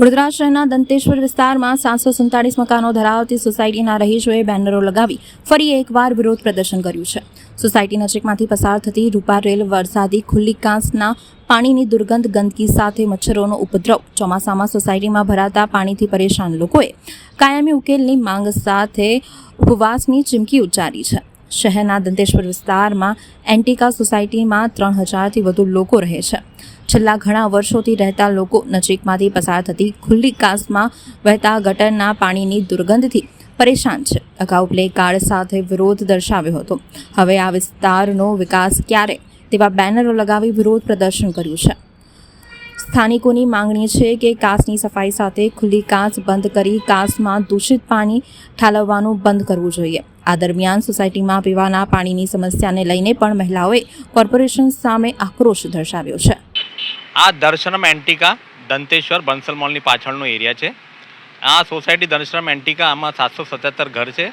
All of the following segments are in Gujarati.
વડોદરા શહેરના દંતેશ્વર વિસ્તારમાં 747 મકાનો ધરાવતી સોસાયટીના રહીશોએ બેનરો લગાવી ફરી એકવાર વિરોધ પ્રદર્શન કર્યું છે. સોસાયટી નજીકમાંથી પસાર થતી રૂપા રેલ વરસાદી ખુલ્લી કાંસના પાણીની દુર્ગંધ, ગંદકી સાથે મચ્છરોનો ઉપદ્રવ, ચોમાસામાં સોસાયટીમાં ભરાતા પાણીથી પરેશાન લોકોએ કાયમી ઉકેલની માંગ સાથે ઉપવાસની ચીમકી ઉચ્ચારી છે. શહેરના દંતેશ્વર વિસ્તારમાં એન્ટિકા સોસાયટીમાં 3000થી વધુ લોકો રહે છે. છેલ્લા ઘણા વર્ષોથી રહેતા લોકો નજીકમાંથી પસાર થતી ખુલ્લી કાંસમાં વહેતા ગટરના પાણીની દુર્ગંધથી પરેશાન છે. અગાઉ પ્લે કાર્ડ સાથે વિરોધ દર્શાવ્યો હતો. હવે આ વિસ્તારનો વિકાસ ક્યારે તેવા બેનરો લગાવી વિરોધ પ્રદર્શન કર્યું છે. સ્થાનિકોની માંગણી છે કે કાંસની સફાઈ સાથે ખુલ્લી કાંસ બંધ કરી કાંસમાં દૂષિત પાણી ઠાલવવાનું બંધ કરવું જોઈએ. આ દરમિયાન સોસાયટીમાં પીવાના પાણીની સમસ્યાને લઈને પણ મહિલાઓએ કોર્પોરેશન સામે આક્રોશ દર્શાવ્યો છે. આ દર્શનમ એન્ટિકા દંતેશ્વર બંસલ મોલની પાછળનો એરિયા છે. આ સોસાયટી દર્શનમ એન્ટિકા, આમાં 777 ઘર છે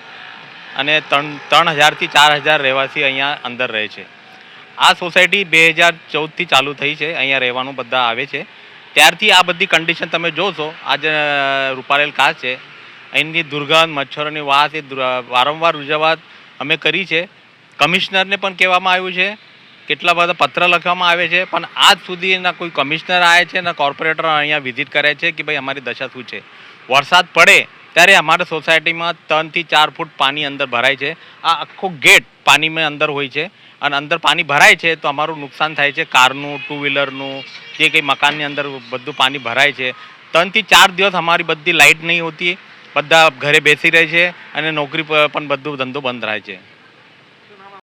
અને 3000થી 4000 રહેવાસી અહીંયા અંદર રહે છે. આ સોસાયટી 2014થી ચાલુ થઈ છે. અહીંયા રહેવાનું બધા આવે છે. ત્યારથી આ બધી કન્ડિશન તમે જોશો. આજે રૂપારેલ કાચ છે, અહીંની દુર્ગંધ, મચ્છરોની વાસ એ વારંવાર રજૂઆત અમે કરી છે. કમિશનરને પણ કહેવામાં આવ્યું છે, કેટલા બધા પત્ર લખવામાં આવે છે, પણ આજ સુધી ના કોઈ કમિશનર આવે છે ના કોર્પોરેટર અહીંયા વિઝિટ કરે છે કે ભાઈ અમારી દશા શું છે. વરસાદ પડે ત્યારે અમારા સોસાયટીમાં 3 થી 4 ફૂટ પાણી અંદર ભરાય છે. આ આખો ગેટ પાણીમાં અંદર હોય છે અને અંદર પાણી ભરાય છે તો અમારું નુકસાન થાય છે. કારનું, 2 વ્હીલરનું, જે કંઈ મકાનની અંદર બધું પાણી ભરાય છે. 3 થી 4 દિવસ અમારી બધી લાઇટ નહીં હોતી, બધા ઘરે બેસી રહે છે અને નોકરી પણ બધું ધંધો બંધ રહે છે.